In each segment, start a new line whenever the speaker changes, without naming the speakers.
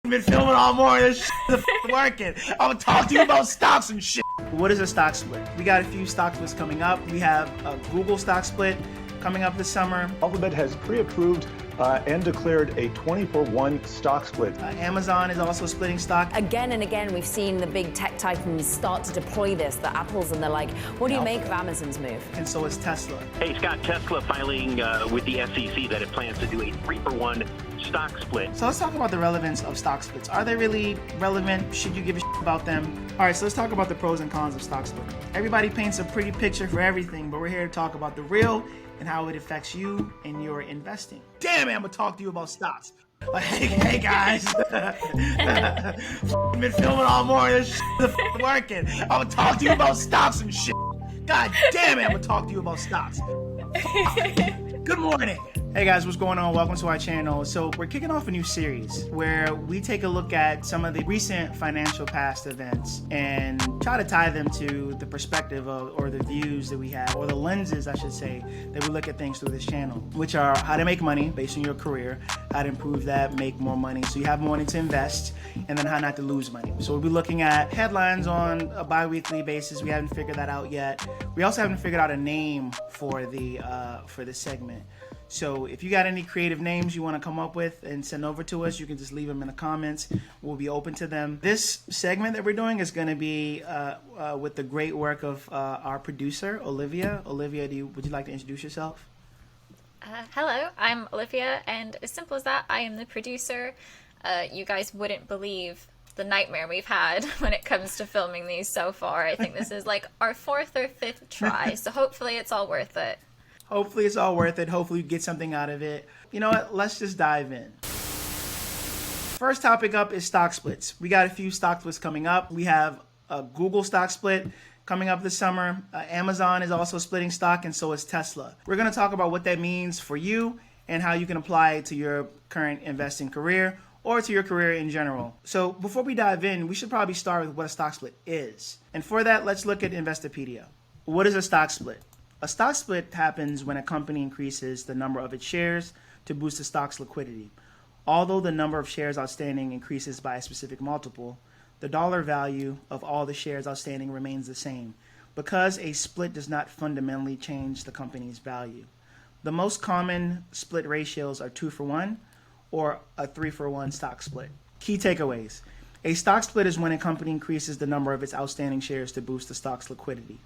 been filming all morning. This shit is working. I'm gonna talk to you about stocks and shit. What is a stock split? We got a few stock splits coming up. We have a Google stock split coming up this summer.
Alphabet has pre-approved and declared a 20-for-1 stock split.
Amazon is also splitting stock.
Again and again, we've seen the big tech titans start to deploy this, the Apples, and they're like, what do you make of Amazon's move?
And so is Tesla.
Hey, Scott, Tesla filing with the SEC that it plans to do a 3-for-1 stock split.
So let's talk about the relevance of stock splits. Are they really relevant? Should you give a shit about them? All right, so let's talk about the pros and cons of stock split. Everybody paints a pretty picture for everything, but we're here to talk about the real and how it affects you and your investing. Damn it, I'm gonna talk to you about stocks. Like, hey guys, been filming all morning. This shit is working. I'm gonna talk to you about stocks and shit. God damn it, I'm gonna talk to you about stocks. Good morning. Hey guys, what's going on? Welcome to our channel. So we're kicking off a new series where we take a look at some of the recent financial past events and try to tie them to the perspective of, or the views that we have, or the lenses, I should say, that we look at things through this channel, which are how to make money based on your career, how to improve that, make more money so you have more money to invest, and then how not to lose money. So we'll be looking at headlines on a bi-weekly basis. We haven't figured that out yet. We also haven't figured out a name for this segment. So if you got any creative names you want to come up with and send over to us, you can just leave them in the comments. We'll be open to them. This segment that we're doing is going to be with the great work of our producer, Olivia. Olivia, would you like to introduce yourself?
Hello, I'm Olivia, and as simple as that, I am the producer. You guys wouldn't believe the nightmare we've had when it comes to filming these so far. I think this is like our 4th or 5th try, so hopefully it's all worth it.
Hopefully it's all worth it. Hopefully you get something out of it. You know what? Let's just dive in. First topic up is stock splits. We got a few stock splits coming up. We have a Google stock split coming up this summer. Amazon is also splitting stock, and so is Tesla. We're going to talk about what that means for you and how you can apply it to your current investing career or to your career in general. So before we dive in, we should probably start with what a stock split is. And for that, let's look at Investopedia. What is a stock split? A stock split happens when a company increases the number of its shares to boost the stock's liquidity. Although the number of shares outstanding increases by a specific multiple, the dollar value of all the shares outstanding remains the same because a split does not fundamentally change the company's value. The most common split ratios are 2-for-1 or a 3-for-1 stock split. Key takeaways. A stock split is when a company increases the number of its outstanding shares to boost the stock's liquidity.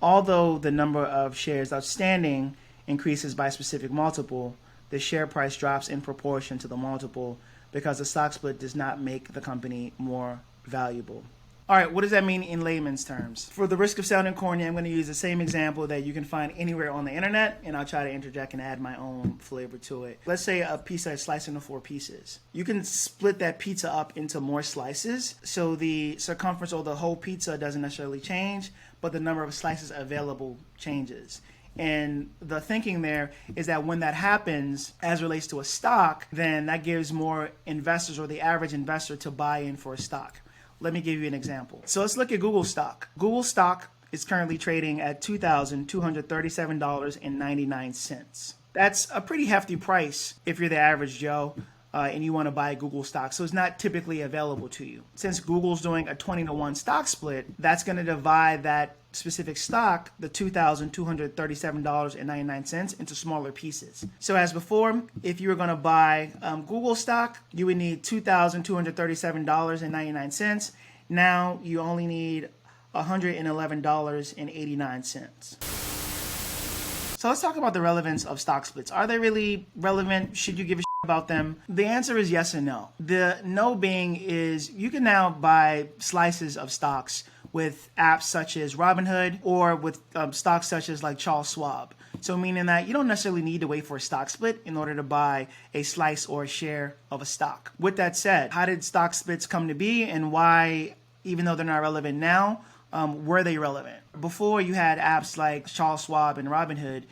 Although the number of shares outstanding increases by a specific multiple, the share price drops in proportion to the multiple because the stock split does not make the company more valuable. All right, what does that mean in layman's terms? For the risk of sounding corny, I'm going to use the same example that you can find anywhere on the internet, and I'll try to interject and add my own flavor to it. Let's say a pizza is sliced into 4 pieces. You can split that pizza up into more slices, so the circumference or the whole pizza doesn't necessarily change, but the number of slices available changes. And the thinking there is that when that happens, as relates to a stock, then that gives more investors or the average investor to buy in for a stock. Let me give you an example. So let's look at Google stock. Google stock is currently trading at $2,237.99. That's a pretty hefty price if you're the average Joe and you want to buy Google stock. So it's not typically available to you. Since Google's doing a 20-to-1 stock split, that's going to divide that specific stock, the $2,237.99, into smaller pieces. So as before, if you were going to buy Google stock, you would need $2,237.99. Now you only need $111.89. So let's talk about the relevance of stock splits. Are they really relevant? Should you give a shit about them? The answer is yes and no. The no being is you can now buy slices of stocks with apps such as Robinhood or with stocks such as like Charles Schwab. So meaning that you don't necessarily need to wait for a stock split in order to buy a slice or a share of a stock. With that said, how did stock splits come to be and why, even though they're not relevant now, were they relevant? Before you had apps like Charles Schwab and Robinhood,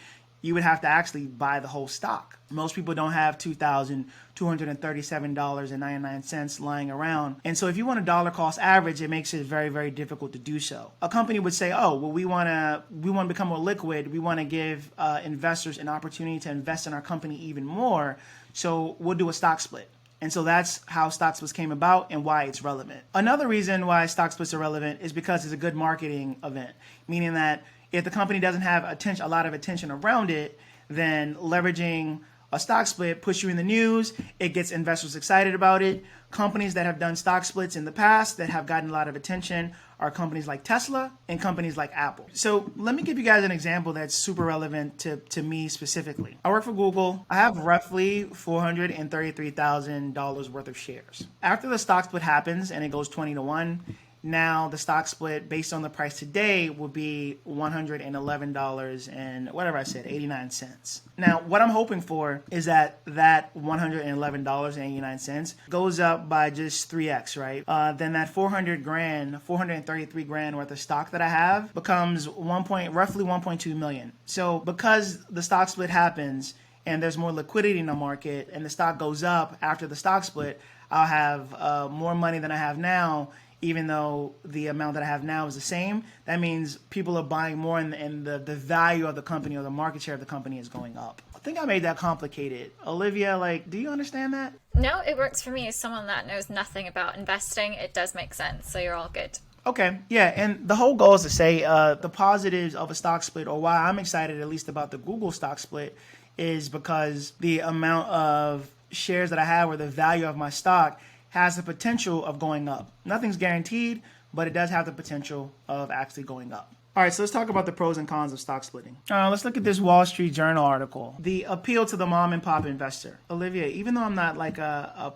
you would have to actually buy the whole stock. Most people don't have $2,237.99 lying around. And so if you want a dollar cost average, it makes it very, very difficult to do so. A company would say, oh, well, we want to become more liquid. We want to give investors an opportunity to invest in our company even more. So we'll do a stock split. And so that's how stock splits came about and why it's relevant. Another reason why stock splits are relevant is because it's a good marketing event, meaning that if the company doesn't have a lot of attention around it, then leveraging a stock split puts you in the news. It gets investors excited about it. Companies that have done stock splits in the past that have gotten a lot of attention are companies like Tesla and companies like Apple. So let me give you guys an example that's super relevant to me specifically. I work for Google. I have roughly $433,000 worth of shares. After the stock split happens and it goes 20-1, now the stock split based on the price today will be $111 and whatever I said, 89 cents. Now, what I'm hoping for is that $111.89 goes up by just 3x, right? Then that 433 grand worth of stock that I have becomes roughly 1.2 million. So because the stock split happens and there's more liquidity in the market and the stock goes up after the stock split, I'll have more money than I have now. Even though the amount that I have now is the same, that means people are buying more and the value of the company or the market share of the company is going up. I think I made that complicated. Olivia, do you understand that?
No, it works for me as someone that knows nothing about investing. It does make sense, so you're all good.
Okay, yeah, and the whole goal is to say the positives of a stock split, or why I'm excited at least about the Google stock split, is because the amount of shares that I have or the value of my stock has the potential of going up. Nothing's guaranteed, but it does have the potential of actually going up. All right, so let's talk about the pros and cons of stock splitting. Let's look at this Wall Street Journal article. The appeal to the mom and pop investor. Olivia, even though I'm not like a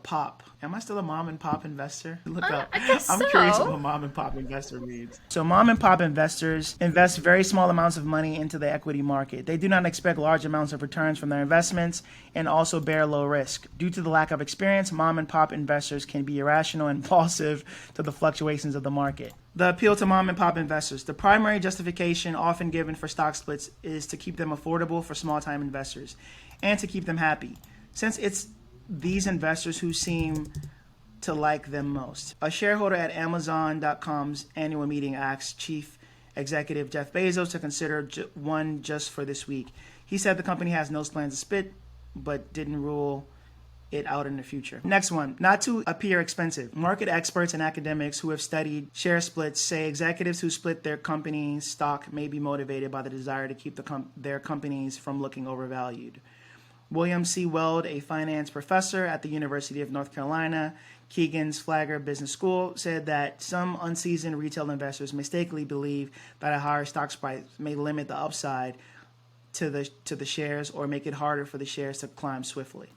pop, am I still a mom and pop investor? Look up.
I guess
I'm
so.
curious what a mom and pop investor means. So mom and pop investors invest very small amounts of money into the equity market. They do not expect large amounts of returns from their investments and also bear low risk. Due to the lack of experience, mom and pop investors can be irrational and impulsive to the fluctuations of the market. The appeal to mom and pop investors. The primary justification often given for stock splits is to keep them affordable for small time investors and to keep them happy, since it's these investors who seem to like them most. A shareholder at Amazon.com's annual meeting asked Chief Executive Jeff Bezos to consider one just for this week. He said the company has no plans to split, but didn't rule it out in the future. Next one, not to appear expensive. Market experts and academics who have studied share splits say executives who split their company's stock may be motivated by the desire to keep their companies from looking overvalued. William C. Weld, a finance professor at the University of North Carolina, Keegan's Flagler Business School, said that some unseasoned retail investors mistakenly believe that a higher stock price may limit the upside to the shares or make it harder for the shares to climb swiftly.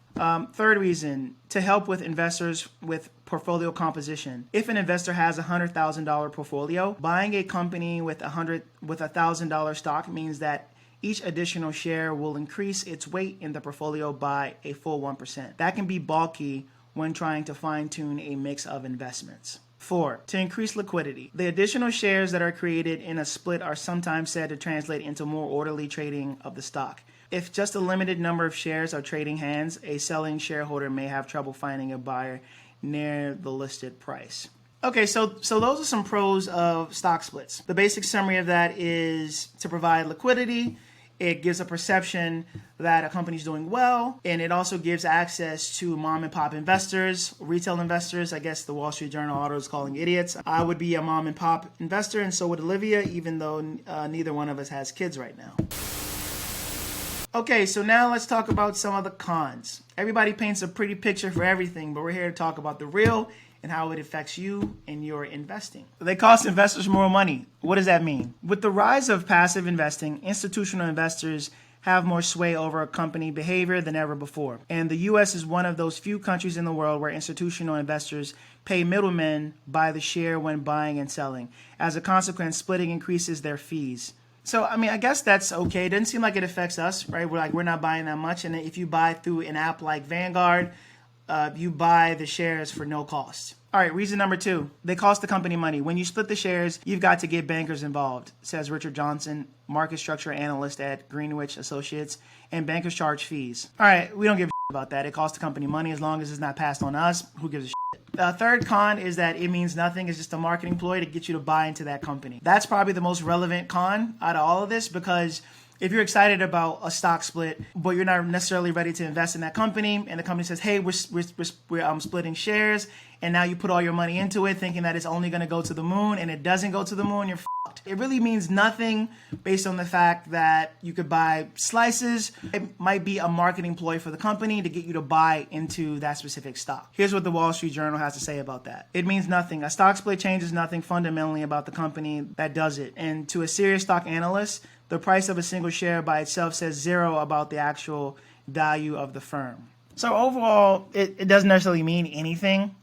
Third reason, to help with investors with portfolio composition. If an investor has a $100,000 portfolio, buying a company with $1,000 stock means that each additional share will increase its weight in the portfolio by a full 1%. That can be bulky when trying to fine-tune a mix of investments. 4. To increase liquidity. The additional shares that are created in a split are sometimes said to translate into more orderly trading of the stock. If just a limited number of shares are trading hands, a selling shareholder may have trouble finding a buyer near the listed price. Okay, so those are some pros of stock splits. The basic summary of that is to provide liquidity. It gives a perception that a company's doing well, and it also gives access to mom and pop investors, retail investors. I guess the Wall Street Journal auto is calling idiots. I would be a mom and pop investor, and so would Olivia, even though neither one of us has kids right now. Okay, so now let's talk about some of the cons. Everybody paints a pretty picture for everything, but we're here to talk about the real and how it affects you in your investing. They cost investors more money. What does that mean? With the rise of passive investing, institutional investors have more sway over a company behavior than ever before. And the U.S. is one of those few countries in the world where institutional investors pay middlemen by the share when buying and selling. As a consequence, splitting increases their fees. So, I guess that's okay. It doesn't seem like it affects us, right? We're not buying that much. And if you buy through an app like Vanguard, you buy the shares for no cost. All right, reason number 2, they cost the company money. When you split the shares, you've got to get bankers involved, says Richard Johnson, market structure analyst at Greenwich Associates, and bankers charge fees. All right, we don't give a shit about that. It costs the company money as long as it's not passed on to us. Who gives a shit? The third con is that it means nothing. It's just a marketing ploy to get you to buy into that company. That's probably the most relevant con out of all of this because If you're excited about a stock split, but you're not necessarily ready to invest in that company, and the company says, hey, we're splitting shares, and now you put all your money into it thinking that it's only going to go to the moon, and it doesn't go to the moon, you're fucked. It really means nothing based on the fact that you could buy slices. It might be a marketing ploy for the company to get you to buy into that specific stock. Here's what the Wall Street Journal has to say about that. It means nothing. A stock split changes nothing fundamentally about the company that does it. And to a serious stock analyst, the price of a single share by itself says zero about the actual value of the firm. So overall, it doesn't necessarily mean anything.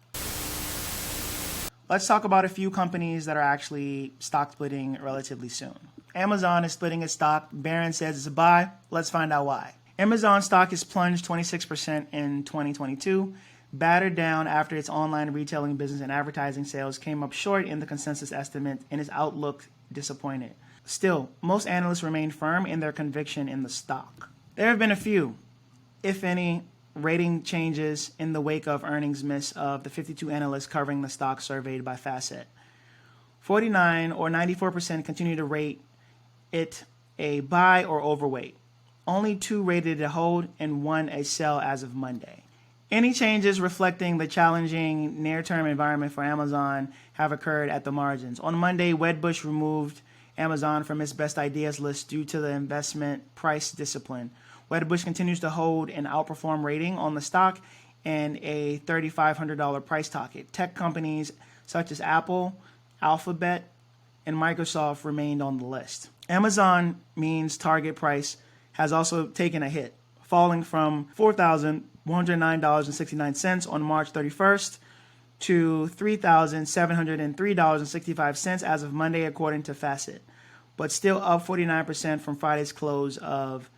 Let's talk about a few companies that are actually stock splitting relatively soon. Amazon is splitting its stock. Barron says it's a buy. Let's find out why. Amazon stock has plunged 26% in 2022, battered down after its online retailing business and advertising sales came up short in the consensus estimate and its outlook disappointed. Still, most analysts remain firm in their conviction in the stock. There have been a few, if any, rating changes in the wake of earnings miss of the 52 analysts covering the stock surveyed by Facet. 49 or 94% continue to rate it a buy or overweight. Only 2 rated it a hold and 1 a sell as of Monday. Any changes reflecting the challenging near-term environment for Amazon have occurred at the margins. On Monday, Wedbush removed Amazon from its best ideas list due to the investment price discipline. Wedbush continues to hold an outperform rating on the stock and a $3,500 price target. Tech companies such as Apple, Alphabet, and Microsoft remained on the list. Amazon means target price has also taken a hit, falling from $4,109.69 on March 31st to $3,703.65 as of Monday, according to Facet, but still up 49% from Friday's close of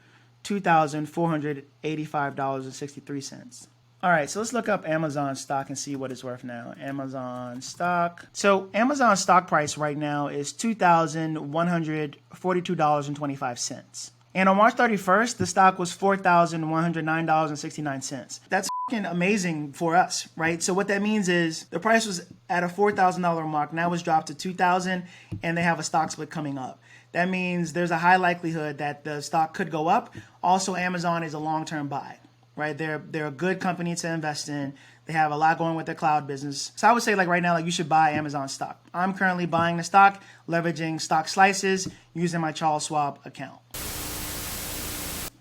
$2,485.63. All right, so let's look up Amazon stock and see what it's worth now. Amazon stock. So Amazon stock price right now is $2,142.25. And on March 31st, the stock was $4,109.69. That's fucking amazing for us, right? So what that means is the price was at a $4,000 mark. Now it's dropped to $2,000, and they have a stock split coming up. That means there's a high likelihood that the stock could go up. Also, Amazon is a long-term buy, right? They're a good company to invest in. They have a lot going with their cloud business. So I would say like right now, like you should buy Amazon stock. I'm currently buying the stock, leveraging stock slices using my Charles Schwab account.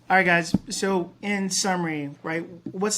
All right, guys. So in summary, right, what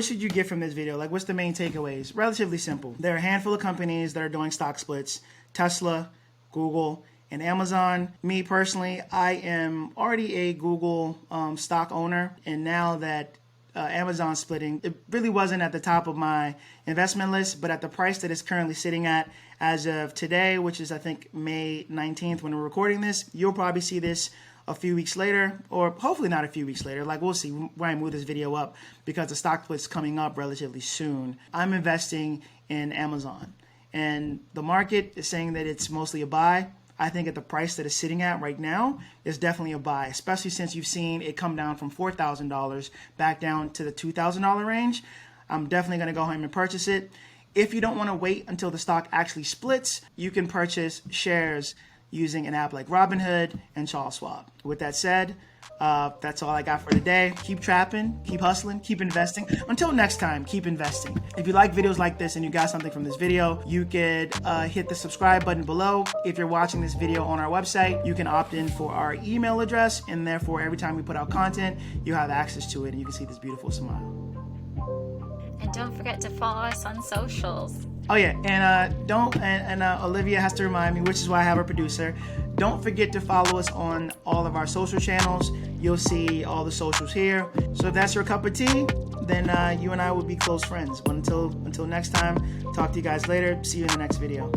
should you get from this video? Like, what's the main takeaways? Relatively simple. There are a handful of companies that are doing stock splits: Tesla, Google, and Amazon. Me personally, I am already a Google stock owner, and now that Amazon splitting, it really wasn't at the top of my investment list, but at the price that it's currently sitting at as of today, which is I think May 19th when we're recording this, you'll probably see this a few weeks later, or hopefully not a few weeks later. Like, we'll see when I move this video up, because the stock split's coming up relatively soon. I'm investing in Amazon, and the market is saying that it's mostly a buy. I think at the price that it's sitting at right now is definitely a buy, especially since you've seen it come down from $4,000 back down to the $2,000 range. I'm definitely going to go home and purchase it. If you don't want to wait until the stock actually splits, you can purchase shares using an app like Robinhood and Charles Schwab. With that said, that's all I got for today. Keep trapping, keep hustling, keep investing. Until next time, keep investing. If you like videos like this and you got something from this video, you could hit the subscribe button below. If you're watching this video on our website, you can opt in for our email address, and therefore every time we put out content, you have access to it and you can see this beautiful smile.
And don't forget to follow us on socials.
Oh yeah, and Olivia has to remind me, which is why I have a producer. Don't forget to follow us on all of our social channels. You'll see all the socials here. So if that's your cup of tea, then you and I will be close friends. But until next time, talk to you guys later. See you in the next video.